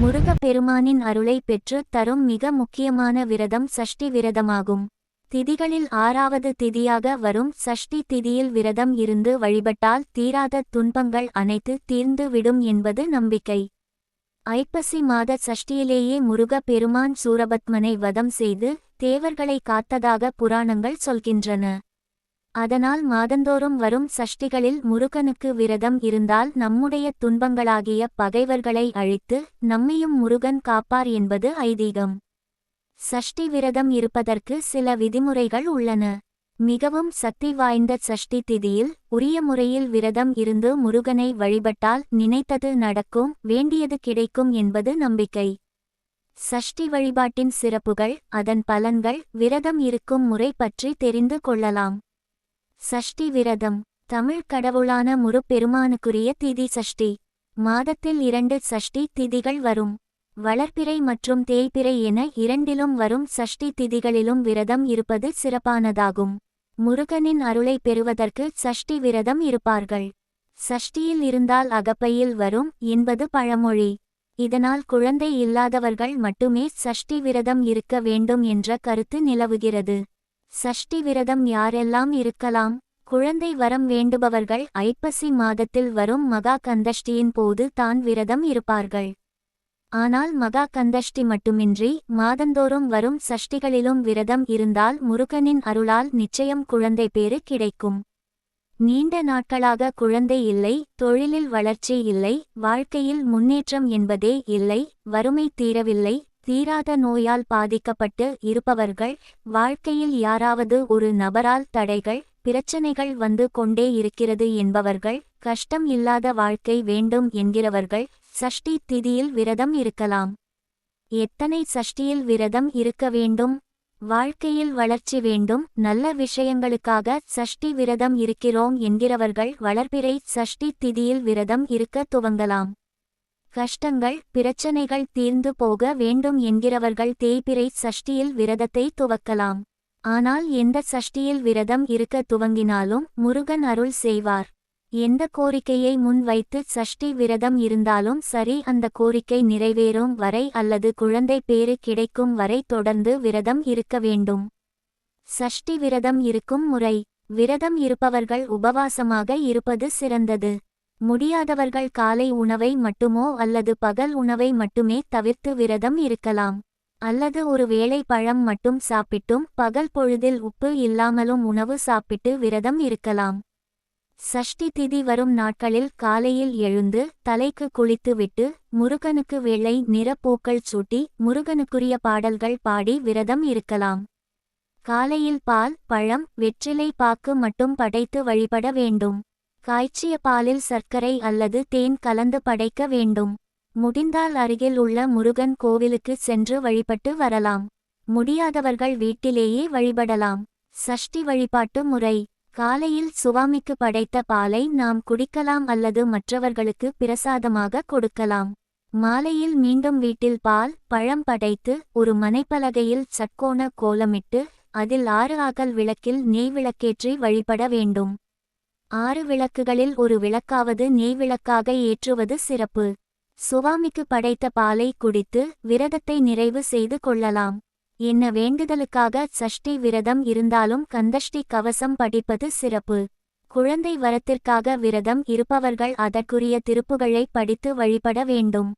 முருகப் பெருமானின் அருளை பெற்று தரும் மிக முக்கியமான விரதம் சஷ்டி விரதமாகும். திதிகளில் 6வது திதியாக வரும் சஷ்டி திதியில் விரதம் இருந்து வழிபட்டால் தீராத துன்பங்கள் அனைத்து தீர்ந்து விடும் என்பது நம்பிக்கை. ஐப்பசி மாத சஷ்டியிலேயே முருகப் பெருமான் சூரபத்மனை வதம் செய்து தேவர்களை காத்ததாக புராணங்கள் சொல்கின்றன. அதனால் மாதந்தோறும் வரும் சஷ்டிகளில் முருகனுக்கு விரதம் இருந்தால் நம்முடைய துன்பங்களாகிய பகைவர்களை அழித்து நம்மையும் முருகன் காப்பார் என்பது ஐதீகம். சஷ்டி விரதம் இருப்பதற்கு சில விதிமுறைகள் உள்ளன. மிகவும் சக்தி வாய்ந்த சஷ்டி திதியில் உரிய முறையில் விரதம் இருந்து முருகனை வழிபட்டால் நினைத்தது நடக்கும், வேண்டியது கிடைக்கும் என்பது நம்பிக்கை. சஷ்டி வழிபாட்டின் சிறப்புகள், அதன் பலன்கள், விரதம் இருக்கும் முறை பற்றி தெரிந்து கொள்ளலாம். சஷ்டி விரதம் தமிழ் கடவுளான முருப்பெருமானுக்குரிய திதி சஷ்டி. மாதத்தில் 2 சஷ்டி திதிகள் வரும். வளர்பிறை மற்றும் தேய்பிறை என இரண்டிலும் வரும் சஷ்டி திதிகளிலும் விரதம் இருப்பது சிறப்பானதாகும். முருகனின் அருளை பெறுவதற்கு சஷ்டி விரதம் இருப்பார்கள். சஷ்டியில் இருந்தால் அகப்பையில் வரும் என்பது பழமொழி. இதனால் குழந்தை இல்லாதவர்கள் மட்டுமே சஷ்டி விரதம் இருக்க வேண்டும் என்ற கருத்து நிலவுகிறது. சஷ்டி விரதம் யாரெல்லாம் இருக்கலாம்? குழந்தை வரம் வேண்டுபவர்கள் ஐப்பசி மாதத்தில் வரும் மகா கந்தஷ்டியின் போது தான் விரதம் இருப்பார்கள். ஆனால் மகா கந்தஷ்டி மட்டுமின்றி மாதந்தோறும் வரும் சஷ்டிகளிலும் விரதம் இருந்தால் முருகனின் அருளால் நிச்சயம் குழந்தை பேறு கிடைக்கும். நீண்ட நாட்களாக குழந்தை இல்லை, தொழிலில் வளர்ச்சி இல்லை, வாழ்க்கையில் முன்னேற்றம் என்பதே இல்லை, வறுமை தீரவில்லை, தீராத நோயால் பாதிக்கப்பட்டு இருப்பவர்கள், வாழ்க்கையில் யாராவது ஒரு நபரால் தடைகள், பிரச்சனைகள் வந்து கொண்டே இருக்கிறது என்பவர்கள், கஷ்டம் இல்லாத வாழ்க்கை வேண்டும் என்கிறவர்கள் சஷ்டி திதியில் விரதம் இருக்கலாம். எத்தனை சஷ்டியில் விரதம் இருக்க வேண்டும்? வாழ்க்கையில் வளர்ச்சி வேண்டும், நல்ல விஷயங்களுக்காக சஷ்டி விரதம் இருக்கிறோம் என்கிறவர்கள் வளர்பிறை சஷ்டி திதியில் விரதம் இருக்க துவங்கலாம். கஷ்டங்கள், பிரச்சனைகள் தீர்ந்து போக வேண்டும் என்கிறவர்கள் தேய்பிறை சஷ்டியில் விரதத்தை துவக்கலாம். ஆனால் எந்த சஷ்டியில் விரதம் இருக்க துவங்கினாலும் முருகன் அருள் செய்வார். எந்த கோரிக்கையை முன் வைத்து சஷ்டி விரதம் இருந்தாலும் சரி, அந்த கோரிக்கை நிறைவேறும் வரை அல்லது குழந்தை பேறு கிடைக்கும் வரை தொடர்ந்து விரதம் இருக்க வேண்டும். சஷ்டி விரதம் இருக்கும் முறை. விரதம் இருப்பவர்கள் உபவாசமாக இருப்பது சிறந்தது. முடியாதவர்கள் காலை உணவை மட்டுமோ அல்லது பகல் உணவை மட்டுமே தவிர்த்து விரதம் இருக்கலாம். அல்லது ஒரு வேளை பழம் மட்டும் சாப்பிட்டும் பகல் பொழுதில் உப்பு இல்லாமலும் உணவு சாப்பிட்டு விரதம் இருக்கலாம். சஷ்டி திதி வரும் நாட்களில் காலையில் எழுந்து தலைக்கு குளித்துவிட்டு முருகனுக்கு வெள்ளை நிற பூக்கள் சூட்டி முருகனுக்குரிய பாடல்கள் பாடி விரதம் இருக்கலாம். காலையில் பால், பழம், வெற்றிலை பாக்கு மட்டும் படைத்து வழிபட வேண்டும். காய்ச்சிய பாலில் சர்க்கரை அல்லது தேன் கலந்து படைக்க வேண்டும். முடிந்தால் அருகில் உள்ள முருகன் கோவிலுக்கு சென்று வழிபட்டு வரலாம். முடியாதவர்கள் வீட்டிலேயே வழிபடலாம். சஷ்டி வழிபாட்டு முறை. காலையில் சுவாமிக்கு படைத்த பாலை நாம் குடிக்கலாம் அல்லது மற்றவர்களுக்கு பிரசாதமாக கொடுக்கலாம். மாலையில் மீண்டும் வீட்டில் பால், பழம் படைத்து ஒரு மனைப்பலகையில் சட்கோண கோலமிட்டு அதில் 6 அகல் விளக்கில் நெய் விளக்கேற்றி வழிபட வேண்டும். 6 விளக்குகளில் ஒரு விளக்காவது நெய் விளக்காக ஏற்றுவது சிறப்பு. சுவாமிக்கு படைத்த பாலை குடித்து விரதத்தை நிறைவு செய்து கொள்ளலாம். என்ன வேண்டுதலுக்காக சஷ்டி விரதம் இருந்தாலும் கந்தஷ்டி கவசம் படிப்பது சிறப்பு. குழந்தை வரத்திற்காக விரதம் இருப்பவர்கள் அதற்குரிய திருப்புகழை படித்து வழிபட வேண்டும்.